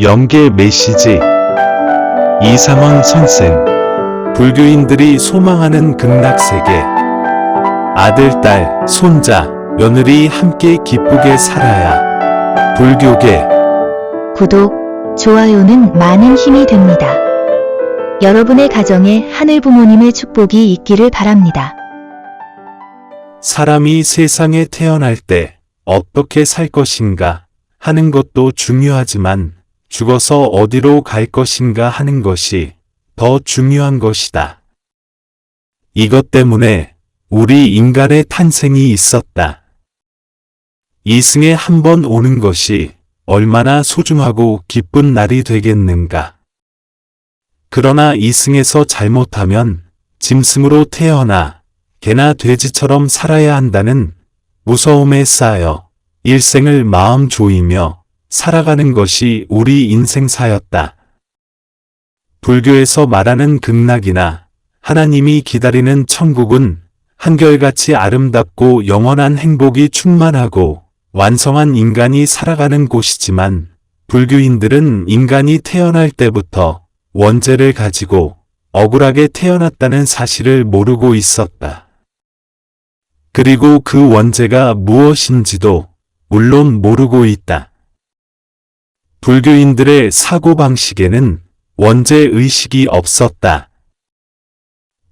영계 메시지 이상원 선생. 불교인들이 소망하는 극락세계. 아들, 딸, 손자, 며느리 함께 기쁘게 살아야. 불교계. 구독, 좋아요는 많은 힘이 됩니다. 여러분의 가정에 하늘 부모님의 축복이 있기를 바랍니다. 사람이 세상에 태어날 때 어떻게 살 것인가 하는 것도 중요하지만 죽어서 어디로 갈 것인가 하는 것이 더 중요한 것이다. 이것 때문에 우리 인간의 탄생이 있었다. 이승에 한 번 오는 것이 얼마나 소중하고 기쁜 날이 되겠는가. 그러나 이승에서 잘못하면 짐승으로 태어나 개나 돼지처럼 살아야 한다는 무서움에 쌓여 일생을 마음 조이며 살아가는 것이 우리 인생사였다. 불교에서 말하는 극락이나 하나님이 기다리는 천국은 한결같이 아름답고 영원한 행복이 충만하고 완성한 인간이 살아가는 곳이지만 불교인들은 인간이 태어날 때부터 원죄를 가지고 억울하게 태어났다는 사실을 모르고 있었다. 그리고 그 원죄가 무엇인지도 물론 모르고 있다. 불교인들의 사고방식에는 원죄의식이 없었다.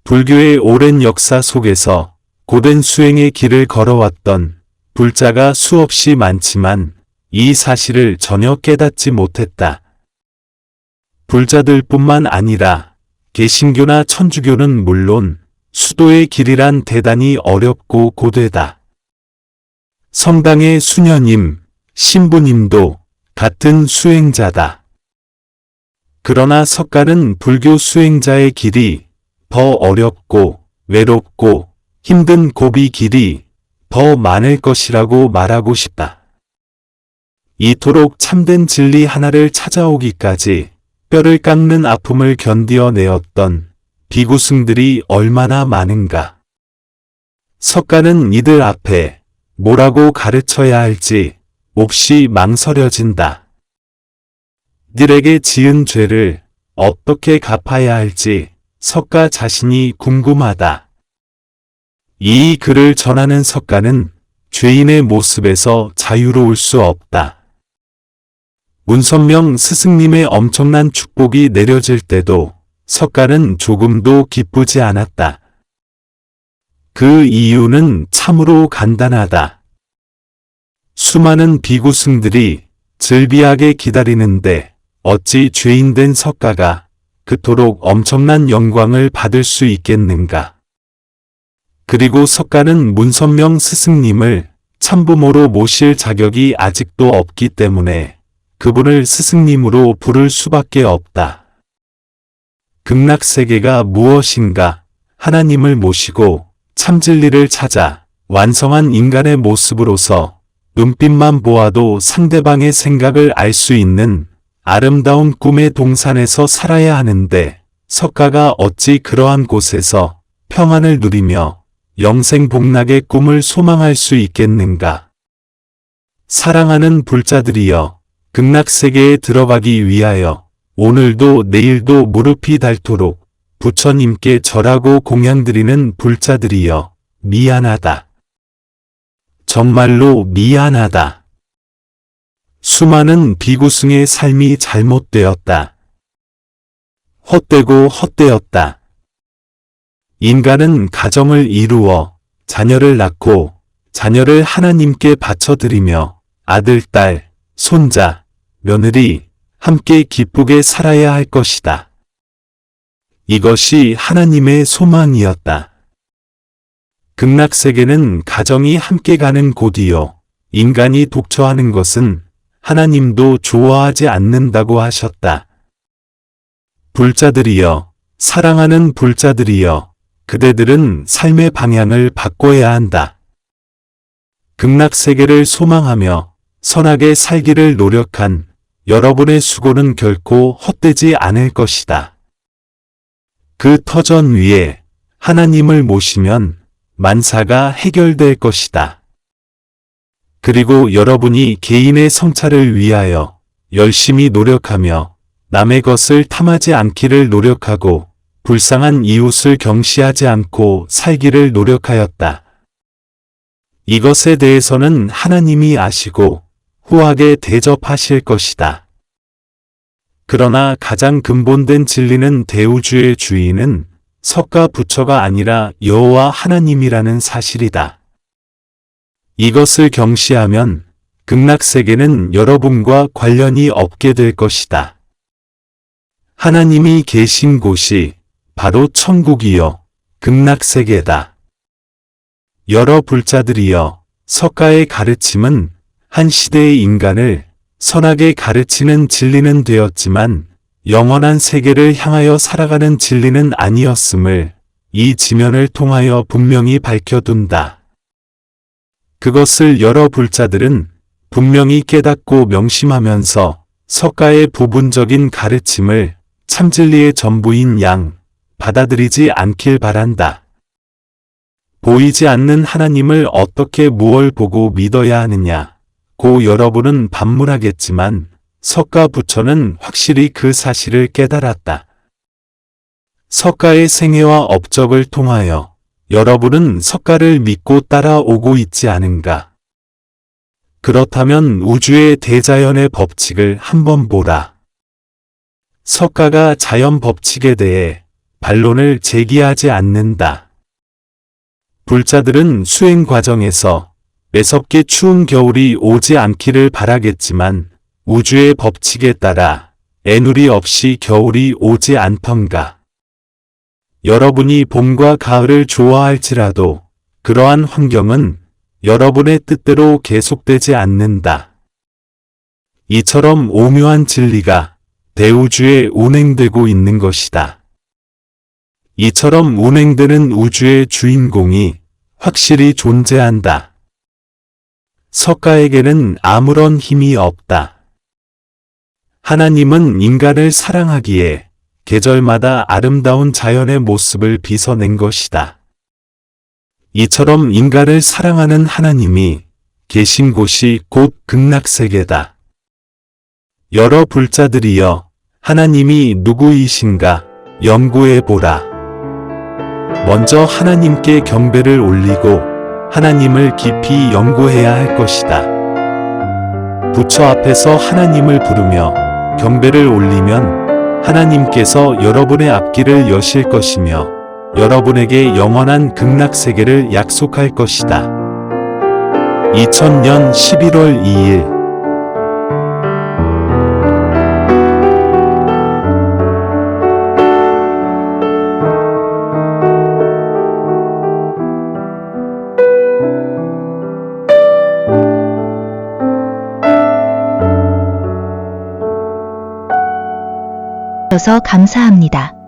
불교의 오랜 역사 속에서 고된 수행의 길을 걸어왔던 불자가 수없이 많지만 이 사실을 전혀 깨닫지 못했다. 불자들뿐만 아니라 개신교나 천주교는 물론 수도의 길이란 대단히 어렵고 고되다. 성당의 수녀님, 신부님도 같은 수행자다. 그러나 석가는 불교 수행자의 길이 더 어렵고 외롭고 힘든 고비 길이 더 많을 것이라고 말하고 싶다. 이토록 참된 진리 하나를 찾아오기까지 뼈를 깎는 아픔을 견디어내었던 비구승들이 얼마나 많은가. 석가는 이들 앞에 뭐라고 가르쳐야 할지 몹시 망설여진다. 이들에게 지은 죄를 어떻게 갚아야 할지 석가 자신이 궁금하다. 이 글을 전하는 석가는 죄인의 모습에서 자유로울 수 없다. 문선명 스승님의 엄청난 축복이 내려질 때도 석가는 조금도 기쁘지 않았다. 그 이유는 참으로 간단하다. 수많은 비구승들이 즐비하게 기다리는데 어찌 죄인된 석가가 그토록 엄청난 영광을 받을 수 있겠는가. 그리고 석가는 문선명 스승님을 참부모로 모실 자격이 아직도 없기 때문에 그분을 스승님으로 부를 수밖에 없다. 극락세계가 무엇인가 하나님을 모시고 참진리를 찾아 완성한 인간의 모습으로서 눈빛만 보아도 상대방의 생각을 알 수 있는 아름다운 꿈의 동산에서 살아야 하는데 석가가 어찌 그러한 곳에서 평안을 누리며 영생복락의 꿈을 소망할 수 있겠는가. 사랑하는 불자들이여, 극락세계에 들어가기 위하여 오늘도 내일도 무릎이 닳도록 부처님께 절하고 공양드리는 불자들이여, 미안하다. 정말로 미안하다. 수많은 비구승의 삶이 잘못되었다. 헛되고 헛되었다. 인간은 가정을 이루어 자녀를 낳고 자녀를 하나님께 바쳐드리며 아들, 딸, 손자, 며느리 함께 기쁘게 살아야 할 것이다. 이것이 하나님의 소망이었다. 극락세계는 가정이 함께 가는 곳이요. 인간이 독처하는 것은 하나님도 좋아하지 않는다고 하셨다. 불자들이여, 사랑하는 불자들이여, 그대들은 삶의 방향을 바꿔야 한다. 극락세계를 소망하며 선하게 살기를 노력한 여러분의 수고는 결코 헛되지 않을 것이다. 그 터전 위에 하나님을 모시면 만사가 해결될 것이다. 그리고 여러분이 개인의 성찰을 위하여 열심히 노력하며 남의 것을 탐하지 않기를 노력하고 불쌍한 이웃을 경시하지 않고 살기를 노력하였다. 이것에 대해서는 하나님이 아시고 후하게 대접하실 것이다. 그러나 가장 근본된 진리는 대우주의 주인은 석가 부처가 아니라 여호와 하나님이라는 사실이다. 이것을 경시하면 극락세계는 여러분과 관련이 없게 될 것이다. 하나님이 계신 곳이 바로 천국이요 극락세계다. 여러 불자들이여, 석가의 가르침은 한 시대의 인간을 선하게 가르치는 진리는 되었지만 영원한 세계를 향하여 살아가는 진리는 아니었음을 이 지면을 통하여 분명히 밝혀둔다. 그것을 여러 불자들은 분명히 깨닫고 명심하면서 석가의 부분적인 가르침을 참진리의 전부인 양 받아들이지 않길 바란다. 보이지 않는 하나님을 어떻게 무얼 보고 믿어야 하느냐 고 여러분은 반문하겠지만 석가 부처는 확실히 그 사실을 깨달았다. 석가의 생애와 업적을 통하여 여러분은 석가를 믿고 따라오고 있지 않은가? 그렇다면 우주의 대자연의 법칙을 한번 보라. 석가가 자연 법칙에 대해 반론을 제기하지 않는다. 불자들은 수행 과정에서 매섭게 추운 겨울이 오지 않기를 바라겠지만 우주의 법칙에 따라 애누리 없이 겨울이 오지 않던가. 여러분이 봄과 가을을 좋아할지라도 그러한 환경은 여러분의 뜻대로 계속되지 않는다. 이처럼 오묘한 진리가 대우주에 운행되고 있는 것이다. 이처럼 운행되는 우주의 주인공이 확실히 존재한다. 석가에게는 아무런 힘이 없다. 하나님은 인간을 사랑하기에 계절마다 아름다운 자연의 모습을 빚어낸 것이다. 이처럼 인간을 사랑하는 하나님이 계신 곳이 곧 극락세계다. 여러 불자들이여, 하나님이 누구이신가 연구해보라. 먼저 하나님께 경배를 올리고 하나님을 깊이 연구해야 할 것이다. 부처 앞에서 하나님을 부르며 경배를 올리면 하나님께서 여러분의 앞길을 여실 것이며 여러분에게 영원한 극락세계를 약속할 것이다. 2000년 11월 2일 주셔서 감사합니다.